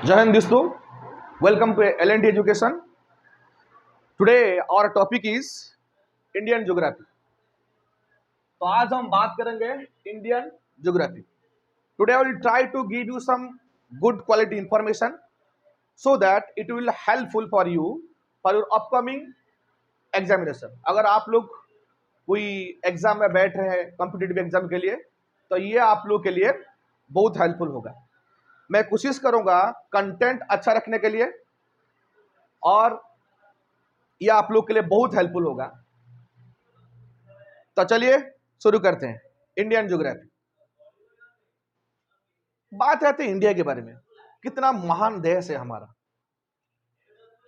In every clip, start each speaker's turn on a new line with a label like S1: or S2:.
S1: Jai Hind दोस्तों, welcome to L&T Education. Today our topic is Indian Geography. तो आज हम बात करेंगे Indian Geography. Today I will try to give you some good quality information so that it will helpful for you for your upcoming examination. अगर आप लोग कोई exam में बैठ रहे हैं कॉम्पिटिटिव एग्जाम के लिए तो ये आप लोग के लिए बहुत हेल्पफुल होगा. मैं कोशिश करूंगा कंटेंट अच्छा रखने के लिए और ये आप लोग के लिए बहुत हेल्पफुल होगा. तो चलिए शुरू करते हैं. Indian geography. बात आती है इंडिया के बारे में. कितना महान देश है हमारा.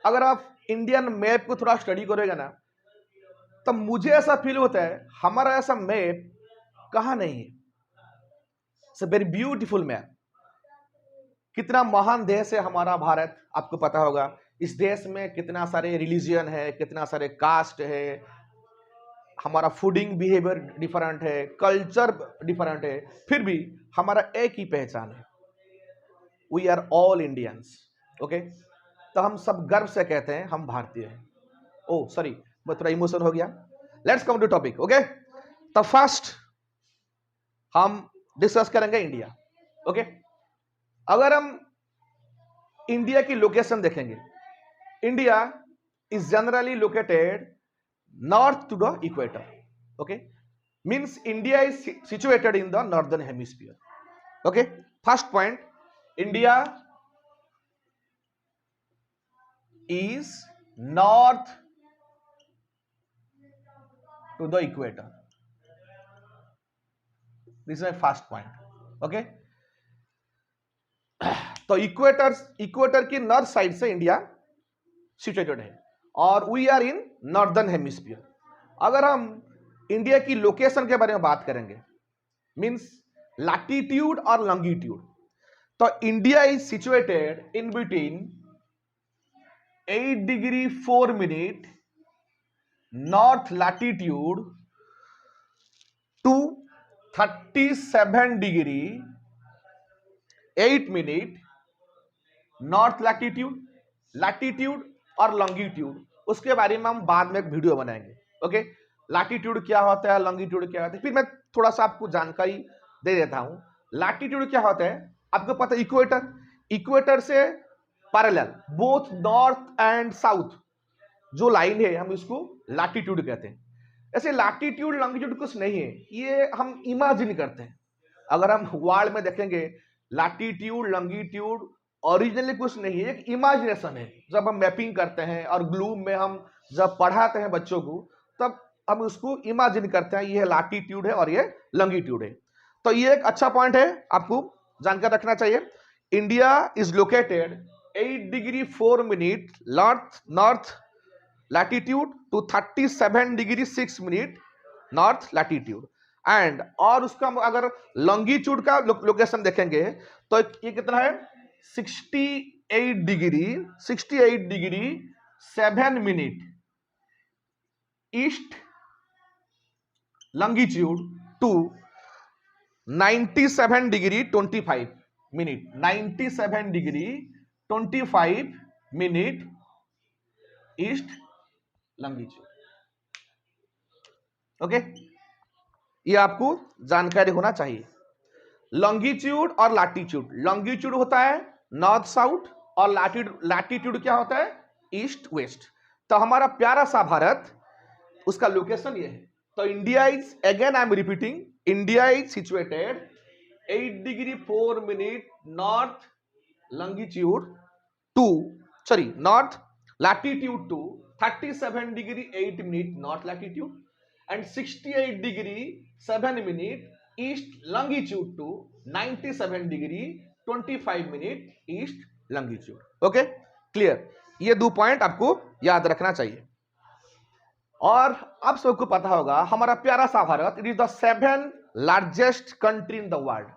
S1: अगर आप इंडियन मैप को थोड़ा स्टडी करोगे ना तो मुझे ऐसा फील होता है हमारा ऐसा मैप कहां नहीं है. It's a very beautiful map. कितना महान देश है हमारा भारत. आपको पता होगा इस देश में कितना सारे रिलीजियन है, कितना सारे कास्ट है, हमारा फूडिंग बिहेवियर डिफरेंट है, कल्चर डिफरेंट है, फिर भी हमारा एक ही पहचान है. We are all Indians. Okay, तो हम सब गर्व से कहते हैं हम भारतीय हैं. ओ सॉरी, मैं थोड़ा इमोशन हो गया. Let's come to topic. Okay, तो फर्स्ट हम डिस्कस करेंगे इंडिया. ओके, अगर हम इंडिया की लोकेशन देखेंगे, India is generally located north to the equator. Okay, means India is situated in the northern hemisphere. Okay, first point, India is north to the equator. This is my first point. Okay, तो equator की north side से India situated है और we are in northern hemisphere. अगर हम India की location के बारे में बात करेंगे, मींस लैटिट्यूड और लॉन्गिट्यूड, तो India is situated in between 8 degree 4 minute north latitude to 37 degree 8 minute north latitude. Latitude और लॉन्गिट्यूड उसके बारे में हम बाद में एक वीडियो बनाएंगे. ओके, लैटिट्यूड क्या होता है, लॉन्गिट्यूड क्या होता है, फिर मैं थोड़ा सा आपको जानकारी दे देता हूं. लैटिट्यूड क्या होता है आपको पता है. इक्वेटर से parallel both north and south जो लाइन है हम इसको लैटिट्यूड कहते हैं. ऐसे लैटिट्यूड लॉन्गिट्यूड कुछ नहीं है, ये हम इमेजिन करते हैं. अगर हम वर्ल्ड में देखेंगे लैटिट्यूड लॉन्गिट्यूड ओरिजिनली कुछ नहीं है, एक इमेजिनेशन है. जब हम मैपिंग करते हैं और ग्लूम में हम जब पढ़ाते हैं बच्चों को तब हम उसको इमेजिन करते हैं ये लैटिट्यूड है और ये लॉन्गिट्यूड है. तो ये एक अच्छा पॉइंट है, आपको जानकर रखना चाहिए. India is located 8 degree 4 minute north latitude to 37 degree 6 minute north latitude. And और उसका अगर लॉन्गिट्यूड का लोकेशन देखेंगे तो ये कितना है 68 degree 7 minute east longitude to 97 degree 25 minute 97 degree 25 minute east longitude. Okay, ये आपको जानकारी होना चाहिए. लॉन्गिट्यूड और लैटिट्यूड. लॉन्गिट्यूड होता है नॉर्थ साउथ और लैटिट्यूड क्या होता है ईस्ट वेस्ट. तो हमारा प्यारा सा भारत उसका लोकेशन ये है. तो India is again I am repeating, India is situated 8 degree 4 minute north longitude to north latitude to 37 degree 8 minute north latitude and 68 degree 7 minute east longitude to 97 degree 25 minute east longitude. Okay, clear. ये 2 point आपको याद रखना चाहिए. और आप सबको पता होगा हमारा प्यारा सा Bharat it is the 7th largest country in the world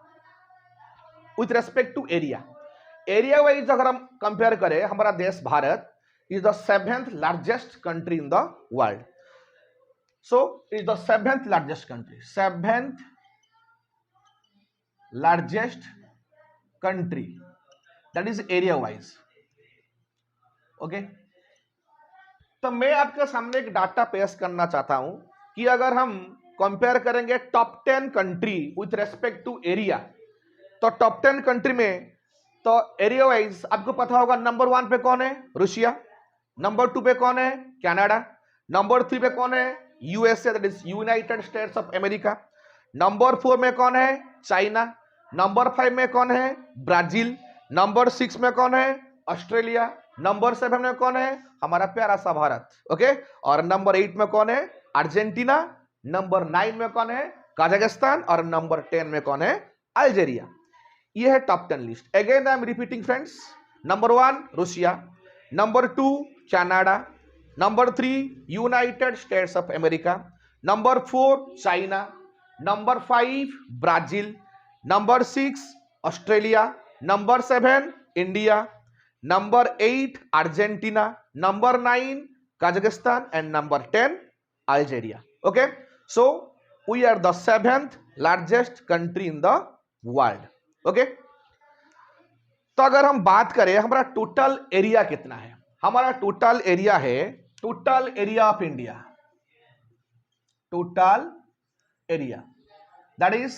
S1: with respect to area. Area wise अगर हम कंपेयर करें हमारा देश Bharat is the 7th largest country in the world. So it is the 7th largest country. 7th largest country that is area wise. Okay, तो मैं आपके सामने एक डाटा पेश करना चाहता हूं कि अगर हम कंपेयर करेंगे top 10 country with respect to area, तो टॉप 10 कंट्री में तो एरिया वाइज आपको पता होगा नंबर 1 पे कौन है? रूसिया। नंबर 2 पे कौन है? कनाडा। नंबर 3 पे कौन है? USA, that is United States of America. Number 4 में कौन है? चाइना। नंबर 5 में कौन है? ब्राजील। नंबर 6 में कौन है? ऑस्ट्रेलिया। नंबर 7 में कौन है? हमारा प्यारा सा भारत। ओके, और नंबर 8 में कौन है? अर्जेंटीना। नंबर 9 में कौन है? कजाकिस्तान। और नंबर 10 में कौन है? अल्जीरिया। ये है top 10 list. Again I am repeating friends, number 1 Russia, number 2 Canada, number 3 United States of America, number 4 China, number 5 Brazil, number 6 Australia, number 7 India, number 8 Argentina, number 9 Kazakhstan and number 10 Algeria. Okay, so we are the 7th largest country in the world. Okay, तो अगर हम बात करें हमारा total area कितना है, हमारा total area है, total area of India, total area that is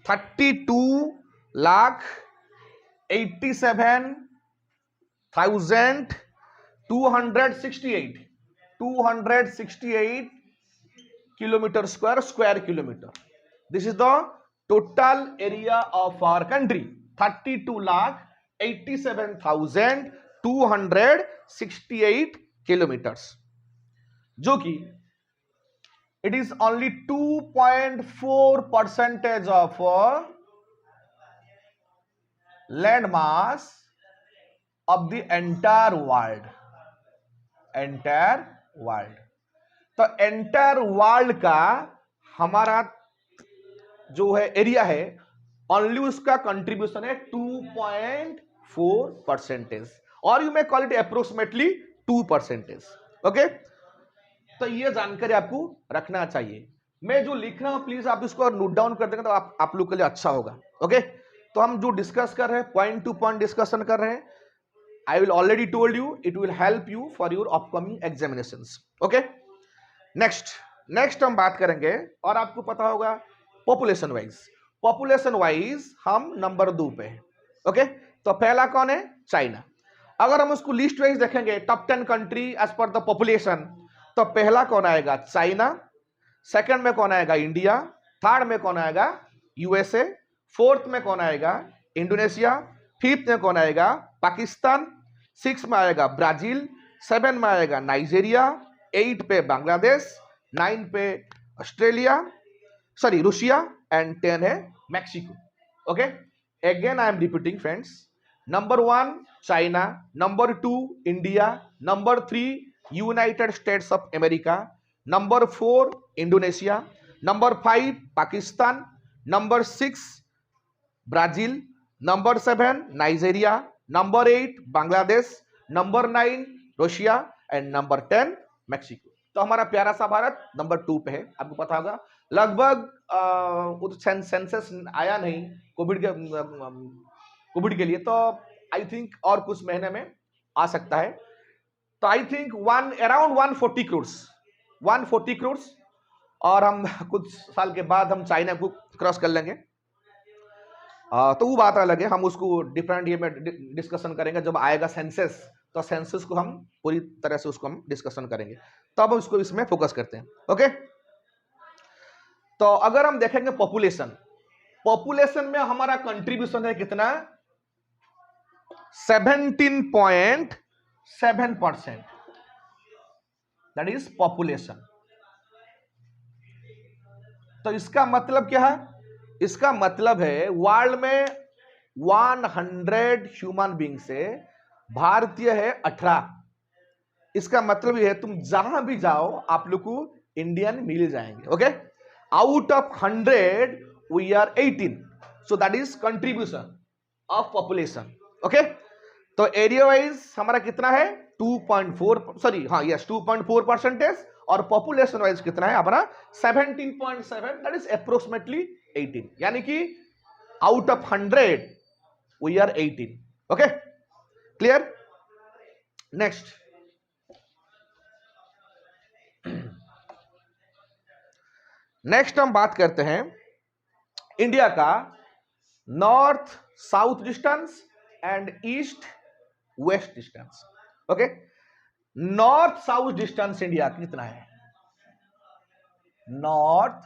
S1: 32,87,268 kilometre square kilometre. This is the total area of our country, 32,87,268 kilometres, जो कि it is only 2.4% of land mass of the entire world, entire world। तो entire world का हमारा जो है area है, only उसका contribution है 2.4%, और you may call it approximately 2%। Okay, तो ये जानकारी आपको रखना चाहिए। मैं जो लिख रहा हूं प्लीज आप इसको नोट डाउन कर देंगे तो आप लोग के लिए अच्छा होगा। ओके, तो हम जो डिस्कस कर रहे हैं, पॉइंट टू पॉइंट डिस्कशन कर रहे हैं। I will already told you it will help you for your upcoming examinations. Okay, next हम बात करेंगे, और आपको पता होगा पॉपुलेशन वाइज हम नंबर 2 पे हैं। ओके, तो पहला कौन है? चाइना। अगर हम उसको लिस्ट वाइज देखेंगे top 10 country as per the population, तो पहला कौन आएगा? चाइना। सेकंड में कौन आएगा? इंडिया। थर्ड में कौन आएगा? यूएसए। फोर्थ में कौन आएगा? इंडोनेशिया। फिफ्थ में कौन आएगा? पाकिस्तान। 6 में आएगा ब्राजील। 7 में आएगा नाइजीरिया। 8 पे बांग्लादेश। 9 पे ऑस्ट्रेलिया, सॉरी रूसिया, एंड 10 है Mexico. Okay, again I am repeating friends, number 1 China, number 2 India, number 3 United States of America, number 4 Indonesia, number 5 Pakistan, number 6 Brazil, number 7 Nigeria, number 8 Bangladesh, number 9 Russia, and number 10 Mexico. तो हमारा प्यारा सा Bharat number 2 पे है। आपको पता होगा लगभग सेंसस आया नहीं कोविड के लिए, तो आई थिंक और कुछ महीने में आ सकता है। तो आई थिंक अराउंड 140 करोड़, और हम कुछ साल के बाद हम चाइना को क्रॉस कर लेंगे। तो वो बात अलग है, हम उसको डिफरेंट ये में डिस्कशन करेंगे जब आएगा सेंसस। तो सेंसस को हम पूरी तरह से उसको हम डिस्कशन करेंगे, तब हम उसको इसमें फोकस करते हैं। ओके, तो अगर हम देखेंगे पॉपुलेशन में हमारा कंट्रीब्यूशन है कितना? 17.7%, दैट इज पॉपुलेशन। तो इसका मतलब क्या है? इसका मतलब है वर्ल्ड में 100 ह्यूमन बींग से भारतीय है 18। इसका मतलब यह है तुम जहां भी जाओ आप लोग को इंडियन मिल जाएंगे। Okay, out of 100 we are 18, so that is contribution of population. Okay, तो एरिया वाइज हमारा कितना है? 2.4%, और पॉपुलेशन वाइज कितना है हमारा? 17.7, दैट इज अप्रोक्सीमेटली 18, यानी कि out of 100 we are 18। Okay, clear. Next, next हम बात करते हैं इंडिया का north south distance and east west distance. Okay, north south distance India कितना है, नॉर्थ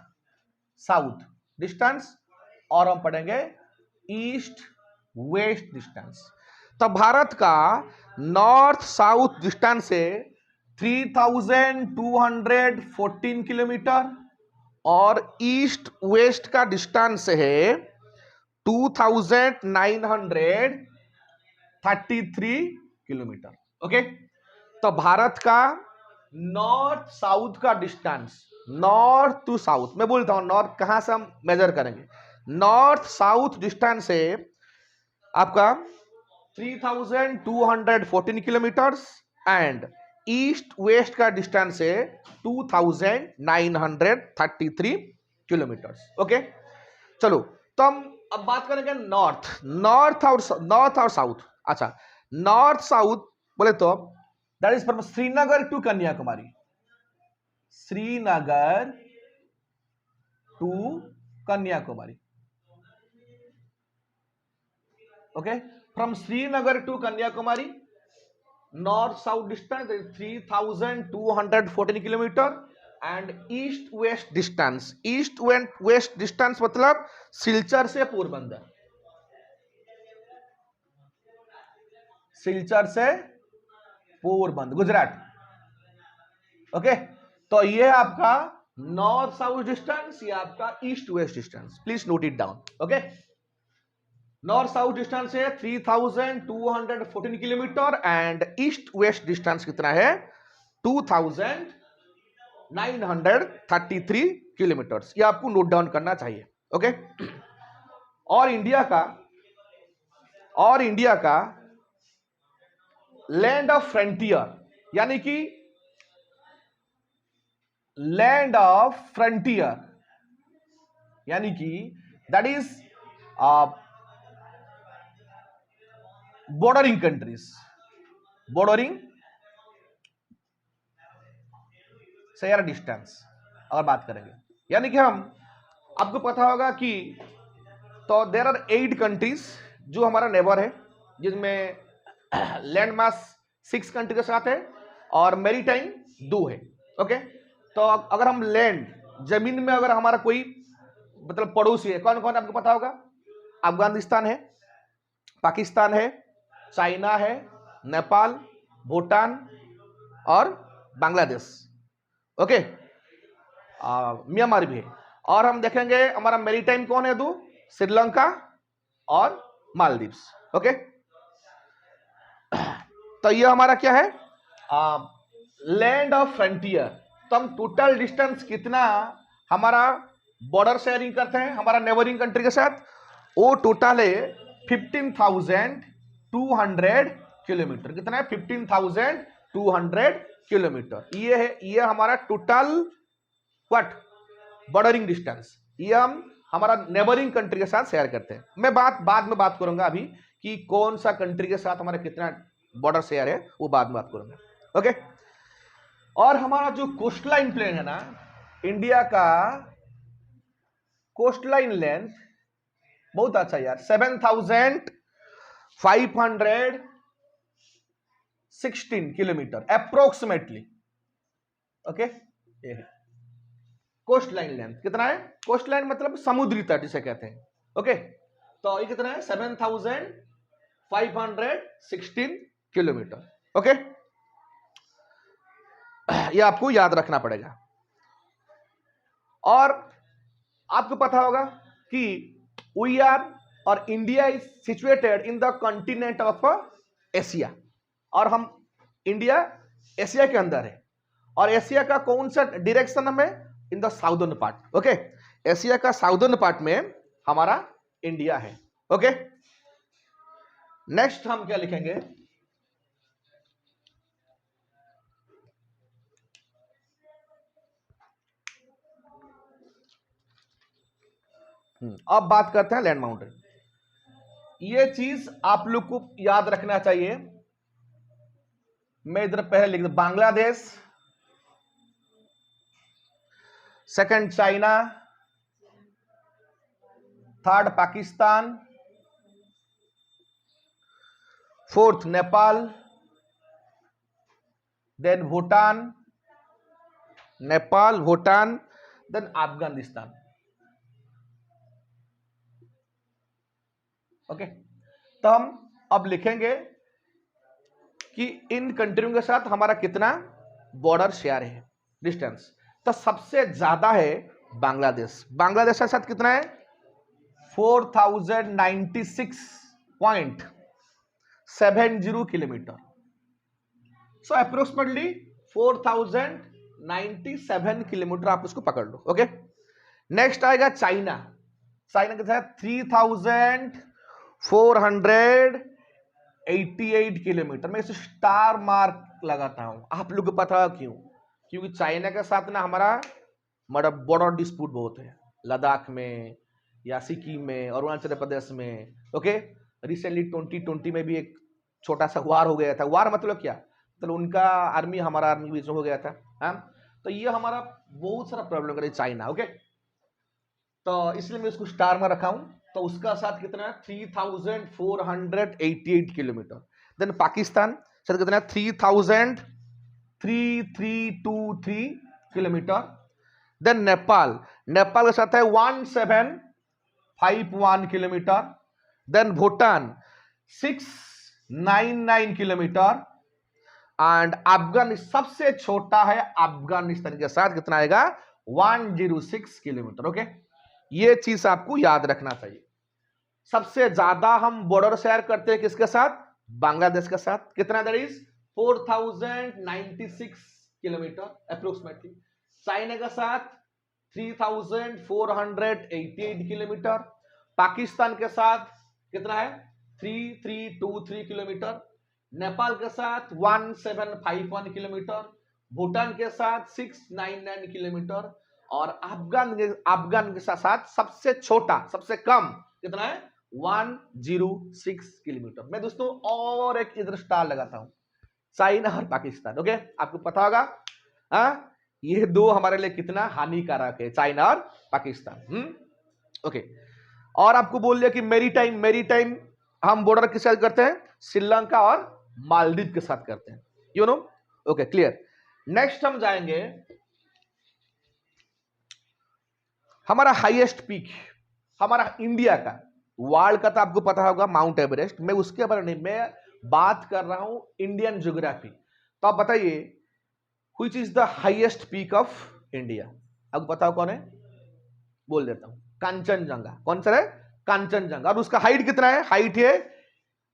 S1: साउथ डिस्टेंस, और हम पढ़ेंगे ईस्ट वेस्ट डिस्टेंस। तो भारत का नॉर्थ साउथ डिस्टेंस है 3214 किलोमीटर और ईस्ट वेस्ट का डिस्टेंस है 2933 किलोमीटर। ओके, तो भारत का नॉर्थ साउथ का डिस्टेंस, नॉर्थ टू साउथ, मैं बोलता हूं नॉर्थ कहां से हम मेजर करेंगे, नॉर्थ साउथ डिस्टेंस है आपका 3214 किलोमीटर एंड ईस्ट वेस्ट का डिस्टेंस है 2933 किलोमीटर। ओके, चलो तो हम अब बात करेंगे नॉर्थ, नॉर्थ और साउथ। अच्छा, नॉर्थ साउथ बोले तो that is from Srinagar to Kanyakumari, Srinagar to Kanyakumari. Okay, from Srinagar to Kanyakumari north south distance 3214 kilometre and east west distance, east west distance मतलब सिलचर से पोरबंदर, सिलचर से पोरबंदर गुजरात। ओके, तो ये आपका नॉर्थ साउथ डिस्टेंस, ये आपका east west distance, please note it down. Okay, north south distance है 3214 kilometre and east west distance कितना है 2933 किलोमीटर, ये आपको नोट डाउन करना चाहिए। ओके, और इंडिया का लैंड ऑफ फ्रंटियर, यानी कि लैंड ऑफ फ्रंटियर यानी कि that is bordering countries, bordering से यार डिस्टेंस अगर बात करेंगे, यानी कि हम आपको पता होगा कि तो देयर आर 8 कंट्रीज जो हमारा नेबर है, जिसमें लैंड मास 6 कंट्री के साथ है और मैरीटाइम 2 है। ओके, तो अगर हम लैंड जमीन में अगर हमारा कोई मतलब पड़ोसी है, कौन कौन आपको पता होगा, अफगानिस्तान है, पाकिस्तान है, चाइना है, नेपाल, भूटान और बांग्लादेश। ओके, म्यांमार भी है। और हम देखेंगे हमारा मैरीटाइम कौन है, 2, श्रीलंका और मालदीव्स। ओके, तो ये हमारा क्या है, लैंड ऑफ फ्रंटियर। तो हम टोटल डिस्टेंस कितना हमारा बॉर्डर शेयरिंग करते हैं हमारा नेबरिंग कंट्री के साथ, वो टोटल है 15,200 किलोमीटर। कितना है, 15,200 किलोमीटर। ये है, ये हमारा टोटल व्हाट बॉर्डरिंग डिस्टेंस, ये हम हमारा नेबरिंग कंट्री के साथ शेयर करते हैं। मैं बाद में बात करूंगा अभी कि कौन सा कंट्री के साथ हमारा कितना बॉर्डर शेयर है, वो बाद में बात करूंगा। ओके, और हमारा जो कोस्टलाइन प्लेन है ना, इंडिया का कोस्टलाइन लेंथ बहुत अच्छा यार, 7,516 किलोमीटर अप्रोक्सीमेटली। ओके, ये है कोस्ट लाइन लेंथ। कितना है, कोस्ट लाइन मतलब समुद्री तट जिसे कहते हैं। ओके, तो ये कितना है 7,516 किलोमीटर। ओके, ये आपको याद रखना पड़ेगा। और आपको पता होगा कि वी आर और India is situated in the continent of Asia, और हम इंडिया एशिया के अंदर है, और एशिया का कौन सा डायरेक्शन में, in the southern part. Okay, Asia का साउदर्न पार्ट में हमारा इंडिया है। ओके, नेक्स्ट हम क्या लिखेंगे, अब बात करते हैं लैंड माउंटेन। ये चीज आप लोग को याद रखना चाहिए। मैं इधर पहले लिख दूं, Bangladesh, second China, third Pakistan, fourth Nepal, then Bhutan, Nepal, Bhutan, then Afghanistan. Okay, तो हम अब लिखेंगे कि इन कंट्रियों के साथ हमारा कितना बॉर्डर शेयर है, डिस्टेंस। तो सबसे ज्यादा है बांग्लादेश। बांग्लादेश के साथ कितना है? 4096.70 किलोमीटर। सो अप्रोक्सीमेटली 4097 किलोमीटर आप उसको पकड़ लो। ओके, नेक्स्ट आएगा चाइना। चाइना के साथ 3488 किलोमीटर। मैं इसे स्टार मार्क लगाता हूं, आप लोग को पता क्यों? क्योंकि चाइना के साथ ना हमारा बॉर्डर डिस्प्यूट बहुत है, लद्दाख में या सिक्किम में, अरुणाचल प्रदेश में। ओके, रिसेंटली 2020 में भी एक छोटा सा वार हो गया था। वार मतलब क्या? मतलब उनका आर्मी हमारा आर्मी बीच में हो गया था। हाँ, तो ये हमारा बहुत सारा प्रॉब्लम करे चाइना। ओके, तो इसलिए मैं उसको स्टार में रखा हूं। तो उसका साथ कितना है? 3488 किलोमीटर। देन पाकिस्तान साथ कितना है? 303323 किलोमीटर। देन नेपाल, नेपाल के साथ है 1751 kilometre. Then Bhutan 699 kilometre. And Afghanistan सबसे छोटा है, अफगानिस्तान के साथ कितना आएगा? 106 किलोमीटर। ओके, ये चीज आपको याद रखना चाहिए। सबसे ज्यादा हम बॉर्डर शेयर करते हैं किसके साथ? बांग्लादेश के साथ। कितना? That is 4096 kilometre approximately. China के साथ 3488 किलोमीटर। पाकिस्तान के साथ कितना है? 3323 किलोमीटर। नेपाल के साथ 1751 किलोमीटर। भूटान के साथ 699 किलोमीटर। और अफगान के साथ सबसे छोटा, सबसे कम कितना है? 106 किलोमीटर। मैं दोस्तों और एक इधर स्टार लगाता हूं, चाइना और पाकिस्तान। ओके, आपको पता होगा ये दो हमारे लिए कितना हानिकारक है, चाइना और पाकिस्तान। ओके, और आपको बोल दिया कि मेरीटाइम हम बॉर्डर किसके साथ करते हैं? श्रीलंका और मालदीव के साथ करते हैं। You know? Okay, clear. Next हम जाएंगे हमारा हाईएस्ट पीक, हमारा इंडिया का, वर्ल्ड का तो आपको पता होगा माउंट एवरेस्ट। मैं उसके बारे में नहीं, मैं बात कर रहा हूं इंडियन ज्योग्राफी। तो आप बताइए which is the highest peak of India? आपको पता हो कौन है? बोल देता हूं, कंचनजंगा। कौन सा है? कंचनजंगा। और उसका हाइट कितना है? हाइट है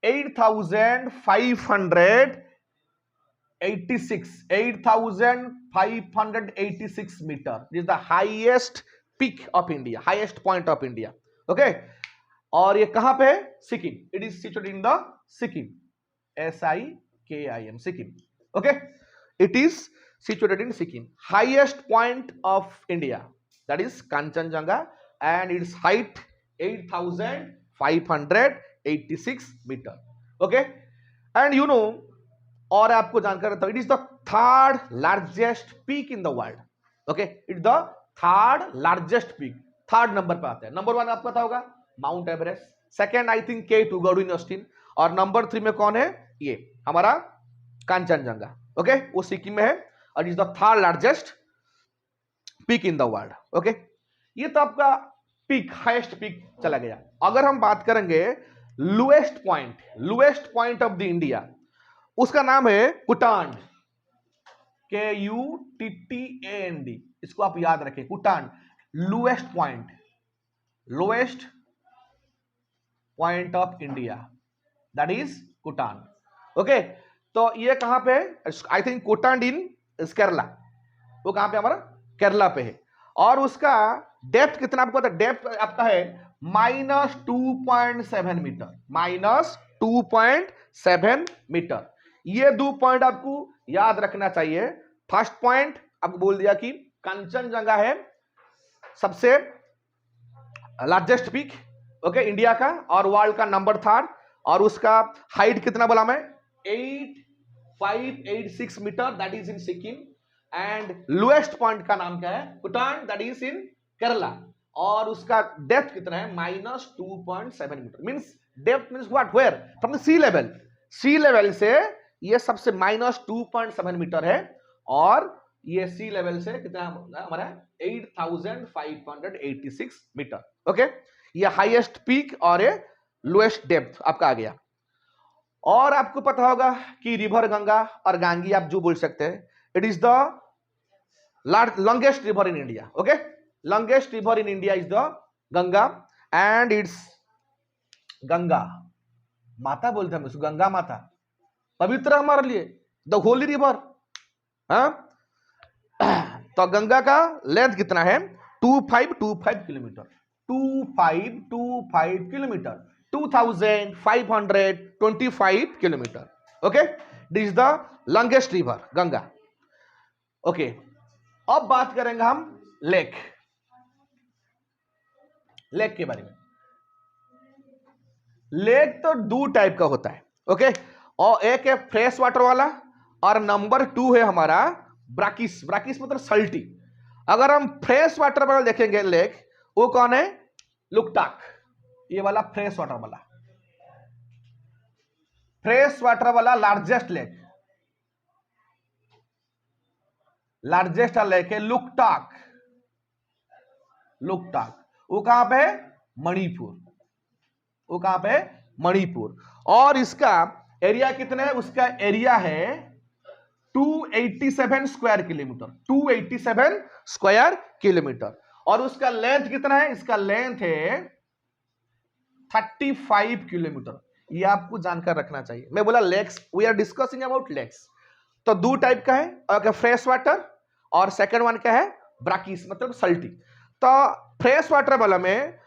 S1: 8586 metre. Is the highest peak of India, highest point of India. Okay, और ये कहां पे है? Sikkim. It is situated in the Sikkim, SIKIM, Sikkim. Okay, it is situated in Sikkim. Highest point of India that is Kanchenjunga and it's height 8586 metre. Okay, and you know, और आपको जानकारी था, it is the third largest peak in the world. Okay, it the third largest peak, third number पे आता है। Number 1 आपको पता होगा mount Everest, second I think K2 Godwin Austen, और नंबर 3 में कौन है? ये हमारा कंचनजंगा। ओके, वो सिक्किम में है और is the third largest peak in the world. Okay, ये तो आपका पीक, हाईएस्ट पीक चला गया। अगर हम बात करेंगे lowest point of the India, उसका नाम है कुटांड, KUTTAND। इसको आप याद रखें, Kuttanad. Lowest point of India that is Kuttanad. Okay, तो ये कहां पे है? I think Kuttanad in Kerala. वो कहां पे? हमारा केरला पे है। और उसका डेप्थ कितना आपको पता? डेप्थ आपका है -2.7 मीटर, -2.7 मीटर। ये 2 पॉइंट आपको याद रखना चाहिए। फर्स्ट पॉइंट आपको बोल दिया कि कंचनजंगा है सबसे लार्जेस्ट पीक। ओके, इंडिया का और वर्ल्ड का नंबर 3, और उसका हाइट कितना बोला मैं, 8586 metre, that is in Sikkim. And lowest point का नाम क्या है, Bhutan, that is in Kerala. और उसका डेप्थ कितना है, -2.7 metre. Means depth means what, where, from the sea level, sea level से ये सबसे -2.7 मीटर है, और ये सी लेवल से कितना हमारा 8586 मीटर। ओके, ये हाईएस्ट पीक और ये लोएस्ट डेप्थ आपका आ गया। और आपको पता होगा कि रिवर गंगा और गांगी आप जो बोल सकते हैं, it is the longest river in India. Okay, longest river in India is the Ganga, and it's Ganga माता बोलते हैं हम उसको, गंगा माता, पवित्र हमारे लिए, द होली रिवर। तो गंगा का लेंथ कितना है, 2525 kilometre, 2525 kilometre, 2525 kilometre. Okay, this is the longest river Ganga. Okay, अब बात करेंगे हम लेक, लेक के बारे में। लेक तो 2 टाइप का होता है। ओके, और एक है फ्रेश वाटर वाला, और नंबर 2 है हमारा ब्राकिस। ब्राकिस मतलब सल्टी। अगर हम फ्रेश वाटर वाला देखेंगे लेक, वो कौन है, लुकटाक, ये वाला फ्रेश वाटर वाला, फ्रेश वाटर वाला लार्जेस्ट लेक, लार्जेस्ट लेक है लुकटाक। लुकटाक वो कहां पे है, मणिपुर, वो कहां पे है, मणिपुर। और इसका एरिया कितना है, उसका एरिया है 287 स्क्वायर किलोमीटर, 287 स्क्वायर किलोमीटर। और उसका लेंथ कितना है, इसका लेंथ है 35 किलोमीटर। ये आपको जानकर रखना चाहिए। मैं बोला lakes, we are discussing about lakes. तो 2 टाइप का है, एक फ्रेश वाटर और सेकंड वन क्या है, ब्राकिस मतलब सल्टी। तो फ्रेश वाटर वाला में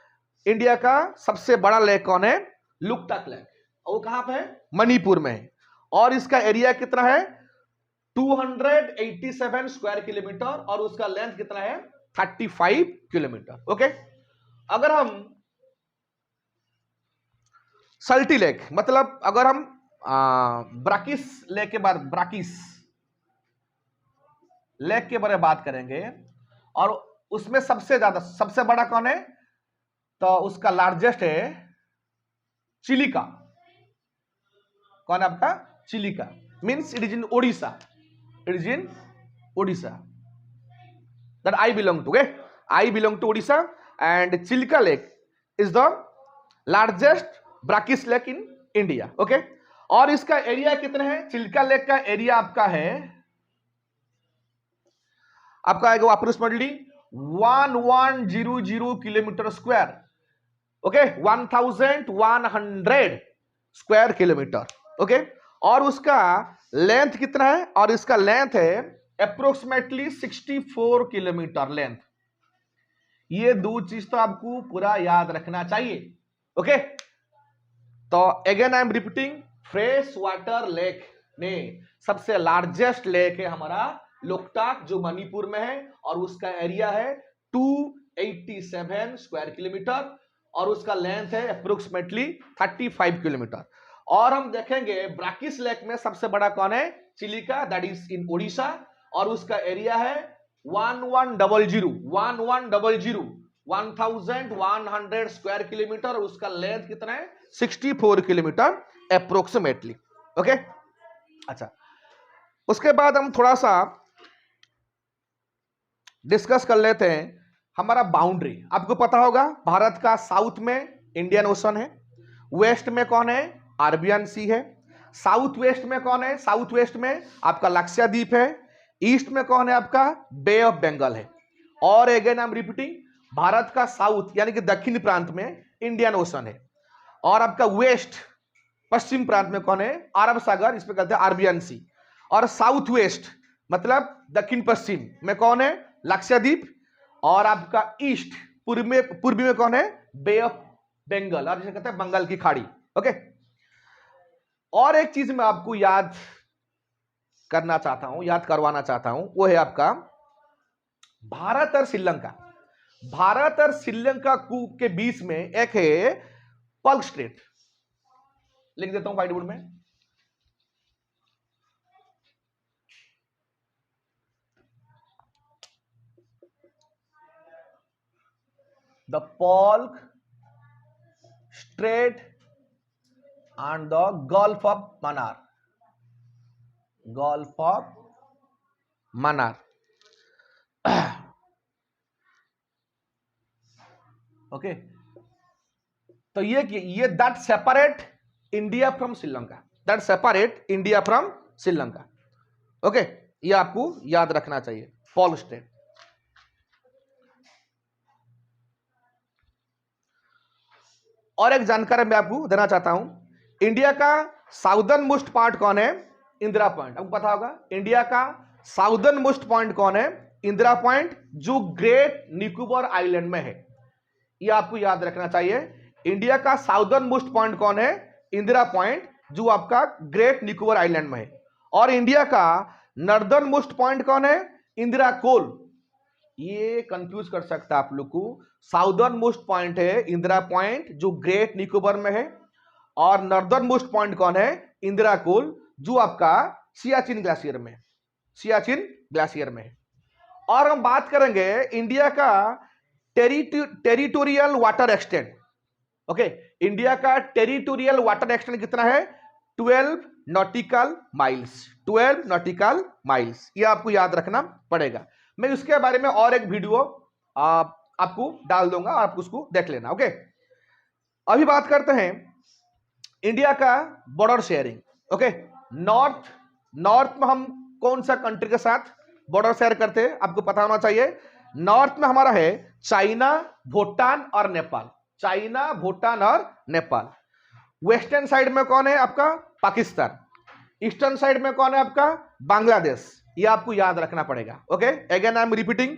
S1: इंडिया का सबसे बड़ा लेक कौन है, लुकटाक लेक, वो कहां पे है, मणिपुर में है। और इसका एरिया कितना है, 287 स्क्वायर किलोमीटर, और उसका लेंथ कितना है, 35 किलोमीटर। ओके, अगर हम सल्टी लेक मतलब अगर हम ब्राकिस लेक के बाद, ब्राकिस लेक के बारे में बात करेंगे, और उसमें सबसे ज्यादा सबसे बड़ा कौन है, तो उसका लार्जेस्ट है चिलिका। कौन है आपका, Chilika, means it is in Odisha, it is in Odisha, that I belong to. Okay, I belong to Odisha, and Chilika lake is the largest brackish lake in India. Okay, और इसका एरिया कितना है, चिलिका लेक का एरिया आपका है, आपका आएगा approximately 1100 kilometre square. Okay, 1100 square kilometre. Okay, और उसका लेंथ कितना है, और इसका लेंथ है अप्रोक्सीमेटली 64 किलोमीटर लेंथ। ये 2 चीज तो आपको पूरा याद रखना चाहिए। ओके, तो again I am repeating, fresh water lake में सबसे लार्जेस्ट लेक है हमारा लोकटाक, जो मणिपुर में है, और उसका एरिया है 287 स्क्वायर किलोमीटर, और उसका लेंथ है अप्रोक्सीमेटली 35 किलोमीटर। और हम देखेंगे ब्राकिस लेक में सबसे बड़ा कौन है, Chilika, that is in Odisha, और उसका एरिया है 1100 स्क्वायर किलोमीटर, और उसका लेंथ कितना है, 64 किलोमीटर अप्रोक्सीमेटली। ओके, अच्छा, उसके बाद हम थोड़ा सा डिस्कस कर लेते हैं हमारा बाउंड्री। आपको पता होगा भारत का साउथ में इंडियन ओशन है, वेस्ट में कौन है, अरबियन सी है, साउथ वेस्ट में कौन है, साउथ वेस्ट में आपका लक्षद्वीप है, ईस्ट में कौन है आपका, बे ऑफ बंगाल है। और again I am repeating, Bharat का साउथ यानी कि दक्षिण प्रांत में इंडियन ओशन है, और आपका वेस्ट पश्चिम प्रांत में कौन है, अरब सागर, इसमें कहते हैं अरबियन सी। और साउथ वेस्ट मतलब दक्षिण पश्चिम में कौन है, लक्षद्वीप, और आपका ईस्ट पूर्वी में कौन है, बे ऑफ बंगाल, और जिसे कहते हैं बंगाल की खाड़ी। ओके, और एक चीज मैं आपको याद करवाना चाहता हूं, वो है आपका भारत और श्रीलंका। भारत और श्रीलंका के बीच में एक है पल्क स्ट्रेट, लिख देता हूं व्हाइट बोर्ड में। The Palk strait and the Gulf of Mannar. Gulf of Mannar. Okay, तो ये that separate India from Sri Lanka, that separate India from Sri Lanka. Okay, ये आपको याद रखना चाहिए, पल्क स्ट्रेट। और एक जानकारी मैं आपको देना चाहता हूं, इंडिया का साउदर्न मोस्ट पॉइंट कौन है? इंदिरा पॉइंट। आपको पता होगा इंडिया का साउदर्न मोस्ट पॉइंट कौन है? इंदिरा पॉइंट, जो ग्रेट निकोबार आइलैंड में है। यह आपको याद रखना चाहिए। इंडिया का साउदर्न मोस्ट पॉइंट कौन है? इंदिरा पॉइंट, जो आपका ग्रेट निकोबार आइलैंड में है। और इंडिया का नॉर्दर्न मोस्ट पॉइंट कौन है? इंदिरा कोल। ये कंफ्यूज कर सकता है आप लोग को। साउदर्न मोस्ट पॉइंट है इंदिरा पॉइंट, जो ग्रेट निकोबार में है, और नॉर्दर्न मोस्ट पॉइंट कौन है? इंदिरा कोल, जो आपका सियाचिन ग्लेशियर में, सियाचिन ग्लेशियर में है। और हम बात करेंगे इंडिया का territorial water extent. Okay, India का टेरिटोरियल वाटर एक्सटेंट कितना है? 12 नॉटिकल माइल्स, 12 नॉटिकल माइल्स। ये आपको याद रखना पड़ेगा। मैं इसके बारे में और एक वीडियो आपको डाल दूंगा, आप उसको देख लेना। ओके, अभी बात करते हैं इंडिया का बॉर्डर शेयरिंग। ओके, नॉर्थ में हम कौन सा कंट्री के साथ बॉर्डर शेयर करते हैं? आपको पता होना चाहिए। नॉर्थ में हमारा है चाइना, भूटान और नेपाल। चाइना, भूटान और नेपाल। वेस्टर्न साइड में कौन है आपका? पाकिस्तान। ईस्टर्न साइड में कौन है आपका? बांग्लादेश। ये आपको याद रखना पड़ेगा। Okay, again I am repeating,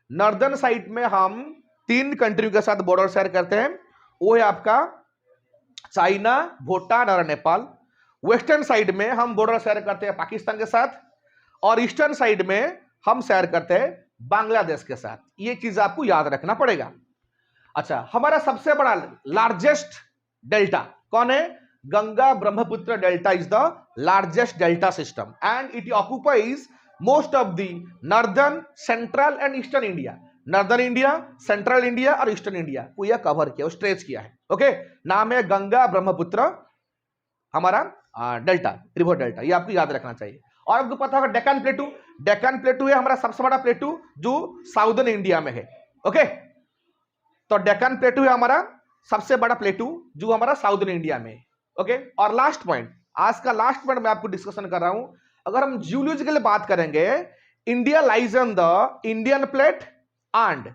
S1: northern side में हम 3 कंट्री के साथ बॉर्डर शेयर करते हैं, वो है आपका चाइना, भूटान और नेपाल। वेस्टर्न साइड में हम बॉर्डर शेयर करते हैं पाकिस्तान के साथ, और ईस्टर्न साइड में हम शेयर करते हैं बांग्लादेश के साथ। ये चीज आपको याद रखना पड़ेगा। अच्छा, हमारा सबसे बड़ा लार्जेस्ट डेल्टा कौन है? Ganga Brahmaputra delta is the largest delta system and it occupies most of the northern, central and eastern India. Northern India, central India और ईस्टर्न इंडिया को यह कवर किया, स्ट्रेच किया है। ओके, नाम है गंगा ब्रह्मपुत्र हमारा डेल्टा, रिवर डेल्टा। ये आपको याद रखना चाहिए। और आपको पता होगा डेक्कन प्लेटू, डेक्कन प्लेटू है हमारा सबसे बड़ा प्लेटू जो साउदर्न इंडिया में है। ओके, तो डेक्कन प्लेटू है हमारा सबसे बड़ा प्लेटू जो हमारा साउदर्न इंडिया में है। ओके, और लास्ट पॉइंट, आज का लास्ट पॉइंट मैं आपको डिस्कशन कर रहा हूं। अगर हम जियोलॉजिकल बात करेंगे, India lies on the Indian plate and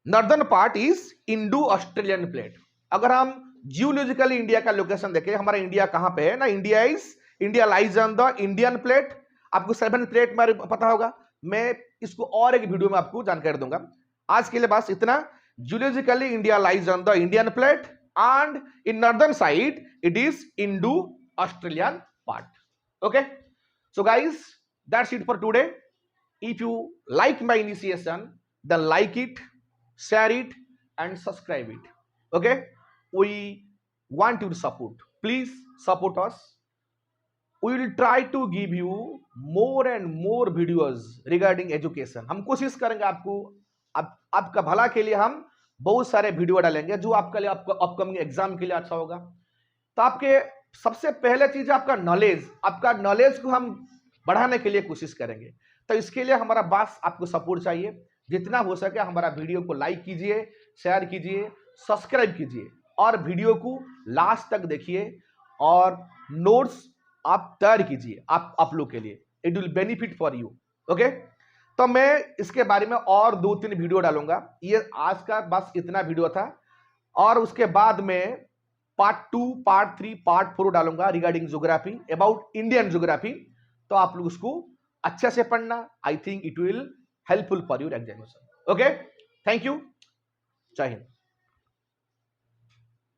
S1: northern part is Indo Australian plate. अगर हम जियोलॉजिकली इंडिया का लोकेशन देखें, हमारा इंडिया कहां पे है ना, India lies on the Indian plate. आपको 7 प्लेट में पता होगा, मैं इसको और एक वीडियो में आपको जानकारी दूंगा। आज के लिए बस इतना। Geologically India lies on the Indian plate and in northern side it is Indo-Australian part. Okay, so guys, that's it for today. If you like my initiation, then like it, share it and subscribe it. Okay, we want you to support, please support us. We will try to give you more and more videos regarding education. हम कोशिश करेंगे आपका भला के लिए हम बहुत सारे वीडियो डालेंगे जो आपके लिए, आपको अपकमिंग एग्जाम के लिए अच्छा होगा। तो आपके सबसे पहले चीज आपका नॉलेज को हम बढ़ाने के लिए कोशिश करेंगे। तो इसके लिए हमारा बस आपको सपोर्ट चाहिए। जितना हो सके हमारा वीडियो को लाइक कीजिए, शेयर कीजिए, सब्सक्राइब कीजिए और वीडियो को लास्ट तक देखिए और नोट्स आप तैयार कीजिए आप लोग के लिए। It will benefit for you. Okay, तो मैं इसके बारे में और 2-3 वीडियो डालूंगा। ये आज का बस इतना वीडियो था, और उसके बाद में पार्ट 2, पार्ट 3, पार्ट 4 डालूंगा regarding geography, about Indian geography. तो आप लोग उसको अच्छे से पढ़ना। I think it will helpful for your examination. Okay, thank you, जय हिंद।